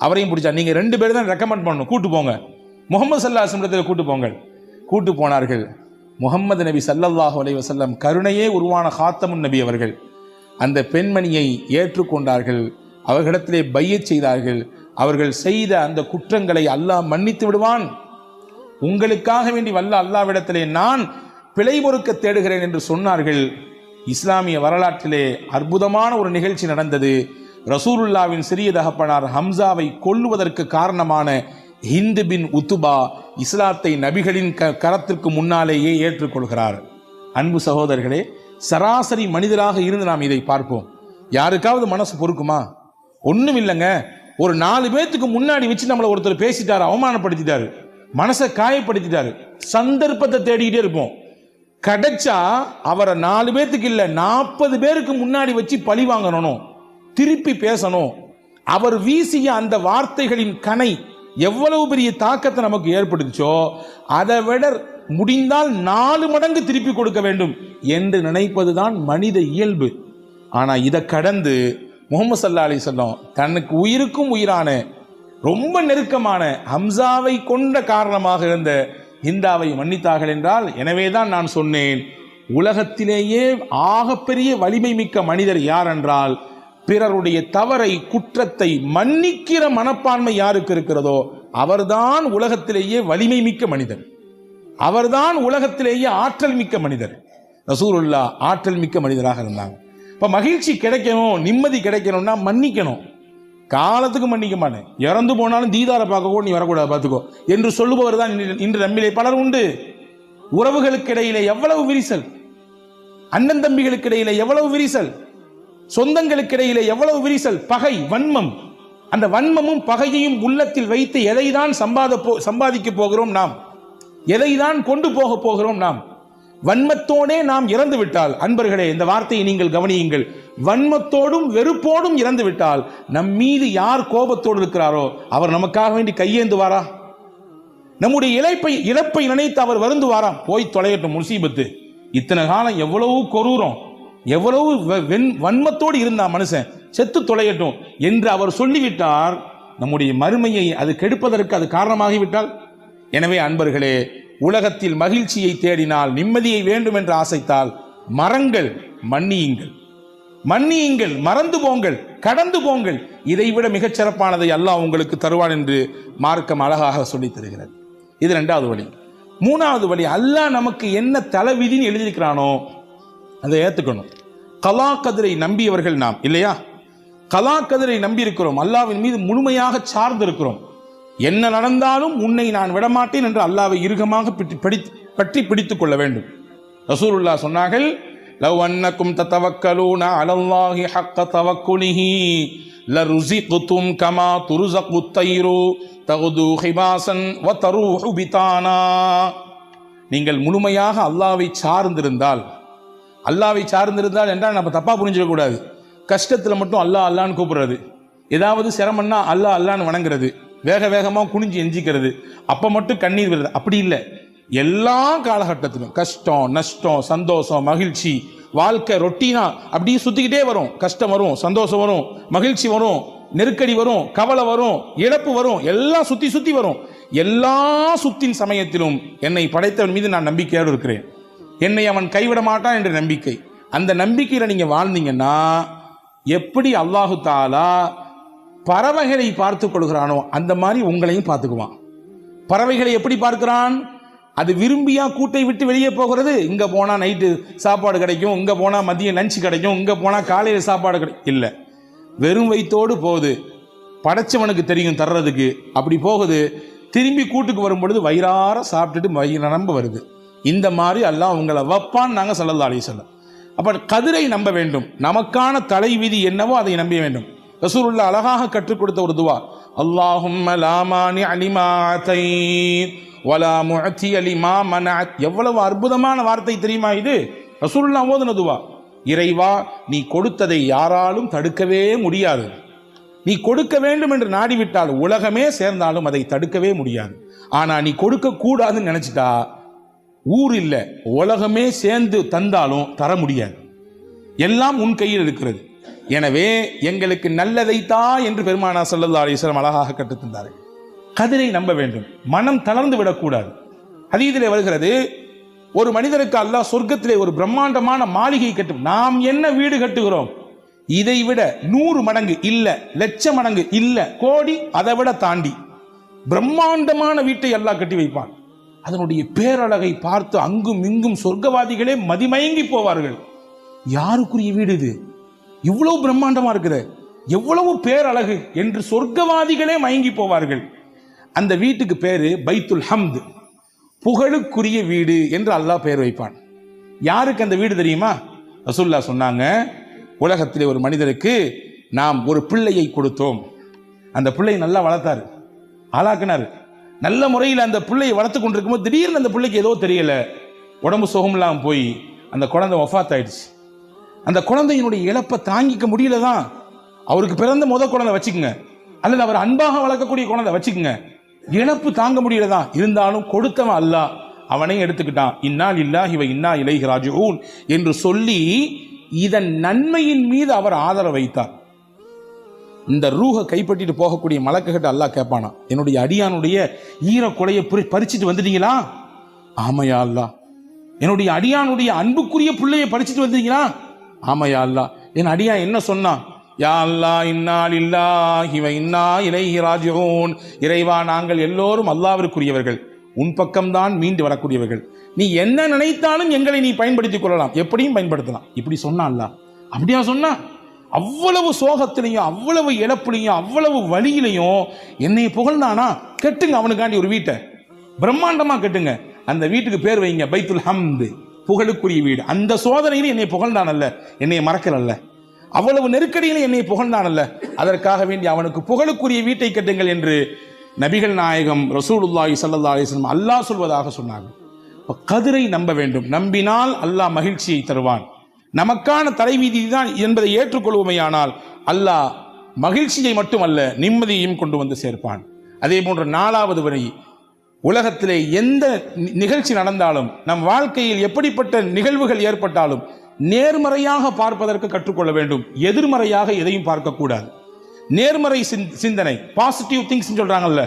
S1: அவரையும் பிடிச்சார். நீங்க 2 பேர் தான் ரெக்கமெண்ட் பண்ணணும், கூட்டு போங்க, முகமது ஸல்லல்லாஹு அலைஹி வஸல்லம் கூட்டு போங்க. கூட்டு போனார்கள். முகமது நபி ஸல்லல்லாஹு அலைஹி வஸல்லம் கருணையே உருவான ஹாத்தமுன் நபி அவர்கள் அந்த பெண்மணியை ஏற்றுக்கொண்டார்கள். அவர்களிடத்திலே பையத் செய்தார்கள். அவர்கள் செய்த அந்த குற்றங்களை அல்லாஹ் மன்னித்து விடுவான், உங்களுக்காக வேண்டி வல்ல அல்லாஹ்விடத்திலே நான் பிழை பொறுக்க தேடுகிறேன் என்று சொன்னார்கள். இஸ்லாமிய வரலாற்றிலே அற்புதமான ஒரு நிகழ்ச்சி நடந்தது. ரசூலுல்லாவின் சிறிய தகப்பனார் ஹம்சாவை கொல்லுவதற்கு காரணமான ஹிந்த் பின் உத்துபா இஸ்லாத்தை நபிகளின் கரத்திற்கு முன்னாலேயே ஏற்றுக்கொள்கிறார். அன்பு சகோதரர்களே, சராசரி மனிதராக இருந்து நாம் இதை பார்ப்போம். யாருக்காவது மனசு பொறுக்குமா? ஒன்றும் இல்லைங்க. ஒரு 4 பேத்துக்கு முன்னாடி வச்சு நம்மளை ஒருத்தர் பேசிட்டாரு, அவமானப்படுத்திட்டாரு, மனசை காயப்படுத்திட்டாரு, சந்தர்ப்பத்தை தேடிக்கிட்டே இருப்போம். கிடைச்சா அவரை 4 பேத்துக்கு இல்லை 40 பேருக்கு முன்னாடி வச்சு பழி வாங்கணும், திருப்பி பேசணும். அவர் வீசிய அந்த வார்த்தைகளின் கணை எவ்வளவு பெரிய தாக்கத்தை நமக்கு ஏற்படுச்சோ அதை விட முடிந்தால் 4 மடங்கு திருப்பி கொடுக்க வேண்டும் என்று நினைப்பதுதான் மனித இயல்பு. ஆனா இதை கடந்து முஹம்மது ஸல்லல்லாஹு அலைஹி வஸல்லம் தனக்கு உயிருக்கும் உயிரான ரொம்ப நெருக்கமான ஹம்சாவை கொண்ட காரணமாக இருந்த ஹிந்தாவை மன்னித்தார்கள் என்றால், எனவேதான் நான் சொன்னேன், உலகத்திலேயே ஆகப்பெரிய வலிமை மிக்க மனிதர் யார் என்றால், பிறருடைய தவறை குற்றத்தை மன்னிக்கிற மனப்பான்மை யாருக்கு இருக்கிறதோ அவர்தான் உலகத்திலேயே வலிமை மிக்க மனிதர், அவர்தான் உலகத்திலேயே ஆற்றல் மிக்க மனிதர். ரசூலுல்லாஹ் ஆற்றல் மிக்க மனிதராக இருந்தாங்க. இப்ப மகிழ்ச்சி கிடைக்கணும், நிம்மதி கிடைக்கணும்னா மன்னிக்கணும். காலத்துக்கு மன்னிக்க மாட்டேன், இறந்து போனாலும் தீதாரை பார்க்க கூட நீ வரக்கூடாது பார்த்துக்கோ என்று சொல்லுபவர் தான் இன்று நம்மிலே பலர் உண்டு. உறவுகளுக்கு இடையிலே எவ்வளவு விரிசல், அண்ணன் தம்பிகளுக்கு இடையிலே எவ்வளவு விரிசல், சொந்தங்களுக்கு இடையிலே எவ்வளவு விரிசல், பகை, வன்மம். அந்த வன்மமும் பகையையும் உள்ளத்தில் வைத்து எதைதான் சம்பாதிக்க போகிறோம் நாம், எதைதான் கொண்டு போக போகிறோம் நாம். வன்மத்தோடே நாம் இறந்து விட்டால், அன்பர்களே இந்த வார்த்தையை நீங்கள் கவனியுங்கள்,
S2: வன்மத்தோடும் வெறுப்போடும் இறந்து விட்டால் நம் மீது யார் கோபத்தோடு இருக்கிறாரோ அவர் நமக்காக வேண்டி கையேந்துவாரா? நம்முடைய இழப்பை நினைத்து அவர் வருந்துவாராம்? போய் தொலையட்டும் முசீபத்து, இத்தனை காலம் எவ்வளவு கொரூரம், எவ்வளவு வன்மத்தோடு இருந்தா மனுஷன், செத்து தொலையட்டும் என்று அவர் சொல்லிவிட்டார். நம்முடைய மறுமையை அது கெடுப்பதற்கு அது காரணமாகிவிட்டால். எனவே அன்பர்களே, உலகத்தில் மகிழ்ச்சியை தேடினால், நிம்மதியை வேண்டும் என்று ஆசைத்தால் மறங்கள், மன்னியுங்கள், மறந்து போங்கள், கடந்து போங்கள். இதைவிட மிகச் சிறப்பானதை அல்லாஹ் உங்களுக்கு தருவான் என்று மார்க்கம் அழகாக சொல்லித் தருகிறது. இது இரண்டாவது வழி. மூணாவது வழி, அல்லாஹ் நமக்கு என்ன தலைவிதின்னு எழுதியிருக்கிறானோ அதை ஏற்றுக்கணும். கலா கதிரை நம்பியவர்கள் நாம் இல்லையா? கலா கதிரை நம்பி இருக்கிறோம், அல்லாஹ்வின் மீது முழுமையாக சார்ந்து இருக்கிறோம். என்ன நடந்தாலும் உன்னை நான் விடமாட்டேன் என்று அல்லாஹ்வை இறுகமாக பற்றி பிடித்துக் கொள்ள வேண்டும். ரசூலுல்லாஹ் சொன்னார்கள், லவ் அன்னக்கும் ததவக்கலூன அலல்லாஹி ஹக்க தவக்குலிஹி லருஸிக்தும் கமா துர்ஸகுத் தைரு தகுது ஹிபாசன் வ தரூஹு பிதானா. நீங்கள் முழுமையாக அல்லாஹ்வை சார்ந்திருந்தால் என்றால் நம்ம தப்பா புரிஞ்சிக்க கூடாது. கஷ்டத்தில் மட்டும் அல்லாஹ் அல்லான்னு கூப்பிடுறது, ஏதாவது சிரமம்னா அல்லாஹ் அல்லான்னு வணங்குறது, வேகமாக குனிஞ்சு எஞ்சிக்கிறது, அப்போ மட்டும் கண்ணீர் வருது, அப்படி இல்லை. எல்லா காலகட்டத்திலும் கஷ்டம், நஷ்டம், சந்தோஷம், மகிழ்ச்சி, வாழ்க்கை ரொட்டீனா அப்படியே சுற்றிக்கிட்டே வரும். கஷ்டம் வரும், சந்தோஷம் வரும், மகிழ்ச்சி வரும், நெருக்கடி வரும், கவலை வரும், இழப்பு வரும், எல்லாம் சுற்றி வரும். எல்லா சுத்தின் சமயத்திலும் என்னை படைத்தவன் மீது நான் நம்பிக்கையோடு இருக்கிறேன், என்னை அவன் கைவிட மாட்டான் என்ற நம்பிக்கை. அந்த நம்பிக்கையில் நீங்கள் வாழ்ந்தீங்கன்னா எப்படி அல்லாஹு தாலா பறவைகளை பார்த்து கொள்கிறானோ அந்த மாதிரி உங்களையும் பார்த்துக்குவான். பறவைகளை எப்படி பார்க்கிறான்? அது விரும்பியா கூட்டை விட்டு வெளியே போகிறது. இங்கே போனால் நைட்டு சாப்பாடு கிடைக்கும், இங்கே போனால் மதியம் லஞ்ச் கிடைக்கும், இங்கே போனால் காலையில் சாப்பாடு கிடைக்கும், இல்லை, வெறும் வயிற்றோடு போகுது. படைச்சவனுக்கு தெரியும் தர்றதுக்கு, அப்படி போகுது. திரும்பி கூட்டுக்கு வரும்பொழுது வயிறார சாப்பிட்டுட்டு வயிறு நம்ப வருது. இந்த மாதிரி அல்லாஹ் உங்களை வைப்பான். நாங்கள் ஸல்லல்லாஹு அலைஹி வஸல்லம் அப்போ கதிரை நம்ப வேண்டும். நமக்கான தலைவிதி என்னவோ அதை நம்ப வேண்டும். ரசூலுல்லாஹ் அழகாக கற்றுக் கொடுத்த ஒரு துவா, அல்லாஹும்ம லா மானிஅ லிமா அதைத் வலா முஅத்திய லிமா மனஅத். எவ்வளவு அற்புதமான வார்த்தை தெரியுமா இது? ரசூலுல்லாஹ் ஓதுன துவா. இறைவா, நீ கொடுத்ததை யாராலும் தடுக்கவே முடியாது. நீ கொடுக்க வேண்டும் என்று நாடிவிட்டால் உலகமே சேர்ந்தாலும் அதை தடுக்கவே முடியாது. ஆனா நீ கொடுக்க கூடாதுன்னு நினைச்சிட்டா ஊர் இல்லை, உலகமே சேர்ந்து தந்தாலும் தர முடியாது. எல்லாம் உன் கையில் இருக்கிறது. எனவே எங்களுக்கு நல்லதைத்தா என்று பெருமானார் ஸல்லல்லாஹு அலைஹி வஸல்லம் அழகாக கற்றுத் தந்தார்கள். கதிரை நம்ப வேண்டும், மனம் தளர்ந்து விடக்கூடாது. ஹதீஸிலே வருகிறது, ஒரு மனிதருக்கு அல்லாஹ் சொர்க்கத்திலே ஒரு பிரம்மாண்டமான மாளிகை கட்டும். நாம் என்ன வீடு கட்டுகிறோம், இதை விட 100 மடங்கு இல்ல, லட்சம் மடங்கு இல்ல, கோடி, அதை விட தாண்டி பிரம்மாண்டமான வீட்டை அல்லாஹ் கட்டி வைப்பான். அதனுடைய பேரழகை பார்த்து அங்கும் இங்கும் சொர்க்கவாதிகளே மதிமயங்கி போவார்கள். யாருக்குரிய வீடு இது? இவ்வளவு பிரம்மாண்டமா இருக்குது, எவ்வளவு பேரழகு என்று சொர்க்கவாதிகளே மயங்கி போவார்கள். அந்த வீட்டுக்கு பேரு பைத்துல் ஹம்து, புகழுக்குரிய வீடு என்று அல்லாஹ் பெயர் வைப்பான். யாருக்கு அந்த வீடு தெரியுமா? ரசூலுல்லாஹ் சொன்னாங்க, உலகத்திலே ஒரு மனிதருக்கு நாம் ஒரு பிள்ளையை கொடுத்தோம். அந்த பிள்ளையை நல்லா வளர்த்தாரு, ஆளாக்குனாரு. நல்ல முறையில் அந்த பிள்ளையை வளர்த்து கொண்டிருக்கும்போது திடீர்னு அந்த பிள்ளைக்கு ஏதோ தெரியல, உடம்பு சுகமில்லாமல் போய் அந்த குழந்தை வஃபாத் ஆயிடுச்சு. அந்த குழந்தையினுடைய இழப்பை தாங்கிக்க முடியல தான். அவருக்கு பிறந்த குழந்தை வச்சுக்கோங்க, அல்லது அவர் அன்பாக வளர்க்கக்கூடிய குழந்தை வச்சுக்கோங்க, இழப்பு தாங்க முடியல தான். இருந்தாலும் கொடுத்தவன் அல்லாஹ் அவனை எடுத்துக்கிட்டான். இன்னா லில்லாஹி வ இன்னா இலைஹி ராஜிஊன் என்று சொல்லி இதன் நன்மையின் மீது அவர் ஆதரவு வைத்தார். இந்த ரூஹை கைப்பற்றிட்டு போகக்கூடிய மலக்குகிட்ட அல்லாஹ் கேட்பானா, என்னுடைய அடியானுடைய ஈரக்குலையை பறிச்சுட்டு வந்துட்டீங்களா? ஆமையா அல்லாஹ். என்னுடைய அடியானுடைய அன்புக்குரிய பிள்ளையை பறிச்சுட்டு வந்துட்டீங்களா? ஆமையா அல்லாஹ். என் அடியான் என்ன சொன்னா? யா அல்லாஹ் இன்னா லில்லாஹி வ இன்னா இலைஹி ராஜிஊன். இறைவா, நாங்கள் எல்லோரும் அல்லாஹ்விற்குரியவர்கள், உன் பக்கம்தான் மீண்டு வரக்கூடியவர்கள். நீ என்ன நினைத்தாலும் எங்களை நீ பயன்படுத்திக் கொள்ளலாம், எப்படியும் பயன்படுத்தலாம். இப்படி சொன்னா அல்லாஹ். அப்படியா சொன்னா? அவ்வளவு சோகத்திலையும் அவ்வளவு இழப்புலையும் அவ்வளவு வழியிலையும் என்னை புகழ்ந்தானா, கெட்டுங்க அவனுக்காண்டி ஒரு வீட்டை பிரம்மாண்டமா கட்டுங்க. அந்த வீட்டுக்கு பேர் வைங்க பைத்துல் ஹம்து, புகழுக்குரிய வீடு. அந்த சோதனையில என்னை புகழ்ந்தானல்ல, என்னை மறக்கலல்ல, அவ்வளவு நெருக்கடியில என்னை புகழ்ந்தானல்ல, அதற்காக வேண்டி அவனுக்கு புகழுக்குரிய வீட்டை கட்டுங்கள் என்று நபிகள் நாயகம் ரசூலுல்லாஹி ஸல்லல்லாஹு அலைஹி வஸல்லம் அல்லாஹ் சொல்வதாக சொன்னாங்க. கதிரை நம்ப வேண்டும். நம்பினால் அல்லாஹ் மகிழ்ச்சியை தருவான், நமக்கான தலைவீதி தான் என்பதை ஏற்றுக்கொள்வோமேயானால் அல்லாஹ் மகிழ்ச்சியை மட்டுமல்ல நிம்மதியையும் கொண்டு வந்து சேர்ப்பான். அதே போன்ற 4வது வழி, உலகத்திலே எந்த நிகழ்ச்சி நடந்தாலும், நம் வாழ்க்கையில் எப்படிப்பட்ட நிகழ்வுகள் ஏற்பட்டாலும் நேர்மறையாக பார்ப்பதற்கு கற்றுக்கொள்ள வேண்டும். எதிர்மறையாக எதையும் பார்க்கக்கூடாது. நேர்மறை சிந்தனை, பாசிட்டிவ் திங்ஸ் சொல்றாங்கல்ல,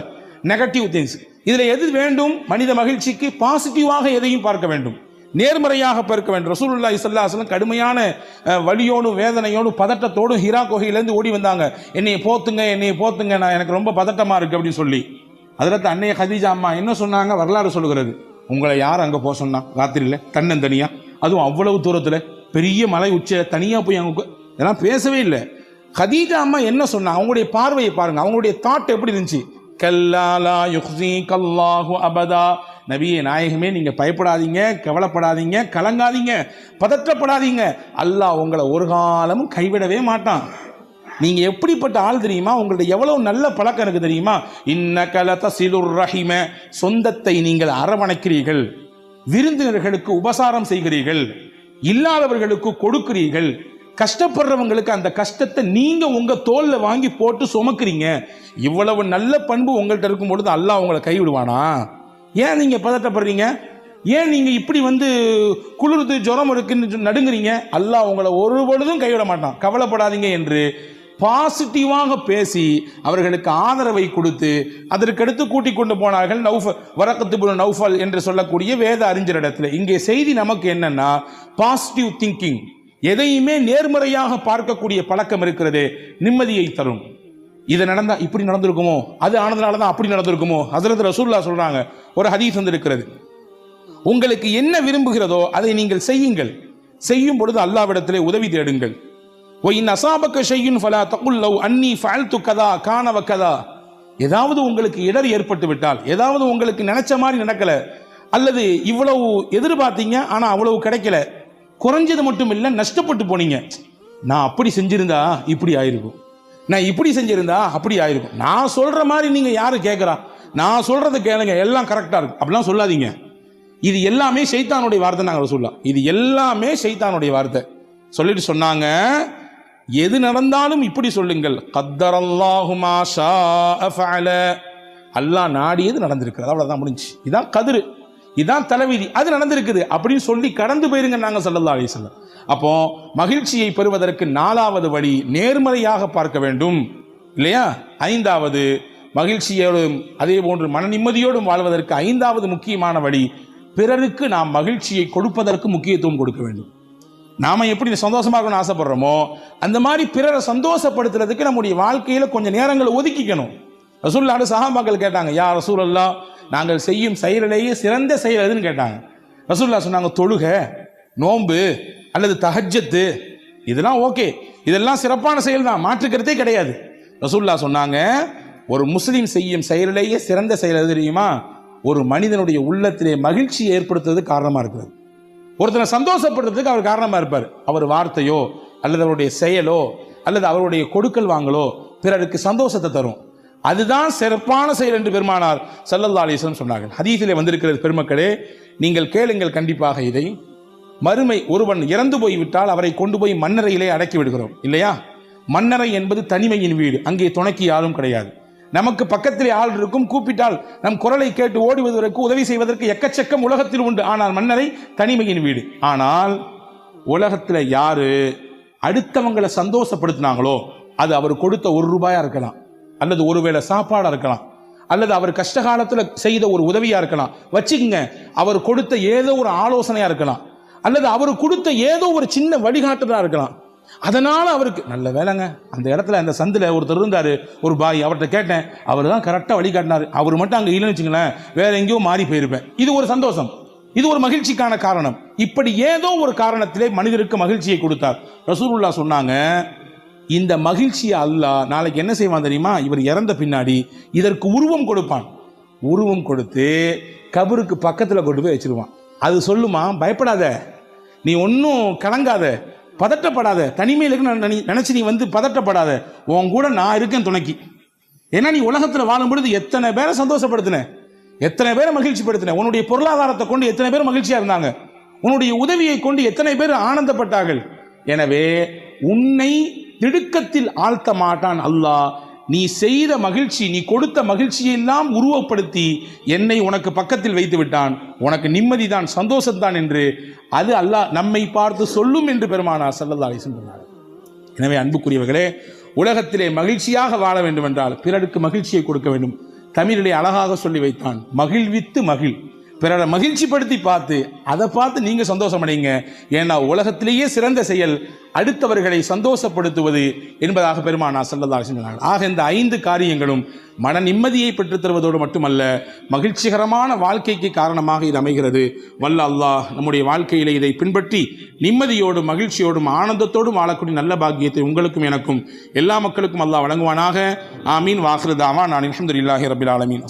S2: நெகட்டிவ் திங்ஸ், இதுல எது வேண்டும்? மனித மகிழ்ச்சிக்கு பாசிட்டிவாக எதையும் பார்க்க வேண்டும், நேர்மறையாக பார்க்க வேண்டும். ரசூலுல்லாஹி ஸல்லல்லாஹு அலைஹி வஸல்லம் கடுமையான வலியோடும் வேதனையோடும் பதட்டத்தோடும் ஹிரா குகையிலேருந்து ஓடி வந்தாங்க. என்னைய போத்துங்க, நான் எனக்கு ரொம்ப பதட்டமா இருக்கு அப்படின்னு சொல்லி. அதில் அன்னைய கதீஜா அம்மா என்ன சொன்னாங்க? வரலாறு சொல்லுகிறது, உங்களை யார் அங்கே போக சொன்னா? ராத்திரியில் தன்னந்தனியா, அதுவும் அவ்வளவு தூரத்தில், பெரிய மலை உச்சில தனியாக போய் அவங்க இதெல்லாம் பேசவே இல்லை. கதீஜா அம்மா என்ன சொன்னாங்க? அவங்களுடைய பார்வையை பாருங்க, அவங்களுடைய தாட் எப்படி இருந்துச்சு? கல்லாலா யுஹ்ஸீகல்லாஹு அபதா, நபியே நாயகமே நீங்க பயப்படாதீங்க, கவலைப்படாதீங்க, கலங்காதீங்க, பதற்றப்படாதீங்க, அல்லாஹ் உங்களை ஒரு காலமும் கைவிடவே மாட்டான். நீங்க எப்படிப்பட்ட ஆள் தெரியுமா? உங்களுடைய எவ்வளவு நல்ல பழக்கம் இருக்கு தெரியுமா? இன்னக லதஸிலுர் ரஹிம, சொந்தத்தை நீங்கள் அரவணைக்கிறீர்கள், விருந்தினர்களுக்கு உபசாரம் செய்கிறீர்கள், இல்லாதவர்களுக்கு கொடுக்கிறீர்கள், கஷ்டப்படுறவங்களுக்கு அந்த கஷ்டத்தை நீங்க உங்க தோல்ல வாங்கி போட்டு சுமக்கிறீங்க. இவ்வளவு நல்ல பண்பு உங்கள்கிட்ட இருக்கும் பொழுது அல்லாஹ் உங்களை கைவிடுவானா? ஏன் நீங்க பதட்டப்படுறீங்க? ஏன் நீங்க இப்படி குளிர்ந்து ஜுரம் இருக்குன்னு நடுங்குறீங்க? அல்லாஹ் உங்களை ஒரு பொழுதும் கைவிட மாட்டான், கவலைப்படாதீங்க என்று பாசிட்டிவாக பேசி அவர்களுக்கு ஆதரவை கொடுத்து அதற்கடுத்து கூட்டிக் கொண்டு போனார்கள் வரக்கத்து இப்னு நௌஃபல் என்று சொல்லக்கூடிய வேத அறிஞரிடத்தில். இங்கே செய்தி நமக்கு என்னன்னா, பாசிட்டிவ் திங்கிங், எதையுமே நேர்மறையாக பார்க்கக்கூடிய பழக்கம் இருக்கிறது, நிம்மதியை தரும். இது நடந்தா இப்படி நடந்திருக்குமோ, அது ஆனதுனால தான் அப்படி நடந்திருக்குமோ. ஹஸரத் ரசூலுல்லாஹ் சொல்றாங்க, ஒரு ஹதீஸ் வந்திருக்கிறது, உங்களுக்கு என்ன விரும்புகிறதோ அதை நீங்கள் செய்யுங்கள், செய்யும் பொழுது அல்லாஹ்விடத்திலே உதவி தேடுங்கள். ஒயின் அஸாபக ஷையுன் ஃபலா தகுல் லவ் அன்னி ஃபஅல்து கதா கான வகதா, ஏதாவது உங்களுக்கு இடர் ஏற்பட்டு விட்டால், ஏதாவது உங்களுக்கு நினைச்ச மாதிரி நடக்கல, அல்லது இவ்வளவு எதிர்பார்த்தீங்க ஆனா அவ்வளவு கிடைக்கல, குறைஞ்சது மட்டும் இல்லை நஷ்டப்பட்டு போனீங்க, நான் அப்படி செஞ்சிருந்தா இப்படி ஆயிருக்கும், நான் இப்படி செஞ்சிருந்தா அப்படி ஆயிருக்கும், நான் சொல்ற மாதிரி நீங்க யாரு கேட்கிறா, நான் சொல்றதை கேளுங்க, எல்லாம் கரெக்டா இருக்கு அப்படிலாம் சொல்லாதீங்க. இது எல்லாமே ஷைத்தானுடைய வார்த்தை. நாங்கள் சொல்லலாம், இது எல்லாமே ஷைத்தானுடைய வார்த்தை. சொல்லிட்டு சொன்னாங்க, எது நடந்தாலும் இப்படி சொல்லுங்கள், கத்தரல்லாஹு மா ஷாஅ ஃபஅல, அல்லாஹ் நாடியது நடந்திருக்கிறது, அவ்வளவுதான், முடிஞ்சு. இதான் கதிரு, இதான் தலைவிதி, அது நடந்திருக்குது அப்படின்னு சொல்லி கடந்து போயிருங்க நாங்கள் ஸல்லல்லாஹு அலைஹி வஸல்லம். அப்போ மகிழ்ச்சியை பெறுவதற்கு 4வது வழி நேர்மறையாக பார்க்க வேண்டும், இல்லையா? 5வது மகிழ்ச்சியோடும் அதே போன்று மன நிம்மதியோடும் வாழ்வதற்கு 5வது முக்கியமான வழி, பிறருக்கு நாம் மகிழ்ச்சியை கொடுப்பதற்கு முக்கியத்துவம் கொடுக்க வேண்டும். நாம எப்படி சந்தோஷமா இருக்கணும்னு ஆசைப்படுறோமோ அந்த மாதிரி பிறரை சந்தோஷப்படுத்துறதுக்கு நம்முடைய வாழ்க்கையில கொஞ்சம் நேரங்களை ஒதுக்கிக்கணும். ரசூலுல்லாஹ் சஹாபாக்கள் கேட்டாங்க, யா ரசூலல்லாஹ், நாங்கள் செய்யும் செயலிலேயே சிறந்த செயல் எதுன்னு கேட்டாங்க. ரசூலுல்லாஹ் சொன்னாங்க, தொழுக, நோன்பு அல்லது தஹஜ்ஜத்து, இதெல்லாம் ஓகே, இதெல்லாம் சிறப்பான செயல் தான், மாற்றுக்கிறதே கிடையாது. ரசூலுல்லாஹ் சொன்னாங்க, ஒரு முஸ்லீம் செய்யும் செயலிலேயே சிறந்த செயல் எது தெரியுமா? ஒரு மனிதனுடைய உள்ளத்திலே மகிழ்ச்சியை ஏற்படுத்துறது காரணமா இருக்கிறது. ஒருத்தனை சந்தோஷப்படுறதுக்கு அவர் காரணமா இருப்பார். அவர் வார்த்தையோ அல்லது அவருடைய செயலோ அல்லது அவருடைய கொடுக்கல் வாங்கலோ பிறருக்கு சந்தோஷத்தை தரும். அதுதான் சிறப்பான செயல் என்று பெருமானார் ஸல்லல்லாஹு அலைஹி வஸல்லம் சொன்னார்கள். ஹதீஸிலே வந்திருக்கிறது, பெருமக்களே நீங்கள் கேளுங்கள் கண்டிப்பாக இதை. மறுமை, ஒருவன் இறந்து போய்விட்டால் அவரை கொண்டு போய் மண்ணறையிலே அடக்கி விடுகிறோம், இல்லையா? மண்ணறை என்பது தனிமையின் வீடு, அங்கே துணைக்கு யாரும் கிடையாது. நமக்கு பக்கத்திலே ஆள் இருக்கும், கூப்பிட்டால் நம் குரலை கேட்டு ஓடுவதற்கு உதவி செய்வதற்கு எக்கச்சக்கம் உலகத்தில் உண்டு. ஆனால் மன்னரை தனிமையின் வீடு. ஆனால் உலகத்தில் யாரு அடுத்தவங்களை சந்தோஷப்படுத்தினாங்களோ அது அவர் கொடுத்த ₹1 இருக்கலாம், அல்லது ஒருவேளை சாப்பாடா இருக்கலாம், அல்லது அவர் கஷ்ட காலத்தில் செய்த ஒரு உதவியா இருக்கலாம், வச்சுக்கங்க, அவர் கொடுத்த ஏதோ ஒரு ஆலோசனையா இருக்கலாம், அல்லது அவர் கொடுத்த ஏதோ ஒரு சின்ன வழிகாட்டுதலா இருக்கலாம். அதனால அவருக்கு நல்ல வேலைங்க, அந்த இடத்துல அந்த சந்தில் ஒருத்தர் இருந்தாரு, ஒரு பாய், அவர்கிட்ட கேட்டேன், அவர் தான் கரெக்டாக வழிகாட்டினார், அவர் மட்டும் அங்கே இல்லைன்னு வச்சுங்களேன், வேற எங்கேயோ மாறி போயிருப்பேன். இது ஒரு சந்தோஷம், இது ஒரு மகிழ்ச்சிக்கான காரணம். இப்படி ஏதோ ஒரு காரணத்திலே மனிதருக்கு மகிழ்ச்சியை கொடுத்தார். ரசூலுல்லாஹ் சொன்னாங்க, இந்த மகிழ்ச்சியை அல்லாஹ் நாளைக்கு என்ன செய்வான் தெரியுமா? இவர் இறந்த பின்னாடி இதற்கு உருவம் கொடுப்பான். உருவம் கொடுத்து கபருக்கு பக்கத்தில் கொண்டு போய் வச்சிருவான். அது சொல்லுமா, பயப்படாத, நீ ஒன்றும் கலங்காத, பதட்டப்படாத, தனிமையில் இருக்கு நினைச்சு நீ பதட்டப்படாத, உன் கூட நான் இருக்கேன் துணைக்கு. ஏன்னா நீ உலகத்தில் வாழும் பொழுது எத்தனை பேரை சந்தோஷப்படுத்தின, எத்தனை பேரை மகிழ்ச்சிப்படுத்தின, உன்னுடைய பொருளாதாரத்தை கொண்டு எத்தனை பேர் மகிழ்ச்சியா இருந்தாங்க, உன்னுடைய உதவியை கொண்டு எத்தனை பேர் ஆனந்தப்பட்டார்கள். எனவே உன்னை திடுக்கத்தில் ஆழ்த்த மாட்டான் அல்லாஹ். நீ செய்த மகிழ்ச்சி, நீ கொடுத்த மகிழ்ச்சியெல்லாம் உருவப்படுத்தி என்னை உனக்கு பக்கத்தில் வைத்து விட்டான். உனக்கு நிம்மதிதான், சந்தோஷம்தான் என்று அது அல்லாஹ் நம்மை பார்த்து சொல்லும் என்று பெருமானார் ஸல்லல்லாஹு அலைஹி வஸல்லம் சொன்னார். எனவே அன்புக்குரியவர்களே, உலகத்திலே மகிழ்ச்சியாக வாழ வேண்டும் என்றால் பிறருக்கு மகிழ்ச்சியை கொடுக்க வேண்டும். தமிழிலே அழகாக சொல்லி வைத்தான், மகிழ்வித்து மகிழ். பிறரை மகிழ்ச்சிப்படுத்தி பார்த்து அதை பார்த்து நீங்க சந்தோஷம் அடைங்க. ஏன்னா உலகத்திலேயே சிறந்த செயல் அடுத்தவர்களை சந்தோஷப்படுத்துவது என்பதாக பெருமானார் ஸல்லல்லாஹு அலைஹி வஸல்லம். ஆக இந்த 5 காரியங்களும் மன நிம்மதியை பெற்றுத் தருவதோடு மட்டுமல்ல, மகிழ்ச்சிகரமான வாழ்க்கைக்கு காரணமாக இது அமைகிறது. வல்ல அல்லாஹ் நம்முடைய வாழ்க்கையிலே இதை பின்பற்றி நிம்மதியோடும் மகிழ்ச்சியோடும் ஆனந்தத்தோடும் வாழக்கூடிய நல்ல பாக்கியத்தை உங்களுக்கும் எனக்கும் எல்லா மக்களுக்கும் அல்லாஹ் வழங்குவானாக. ஆமீன். வாஹிரு தாவானா அல்ஹம்துலில்லாஹி ரப்பில் ஆலமீன்.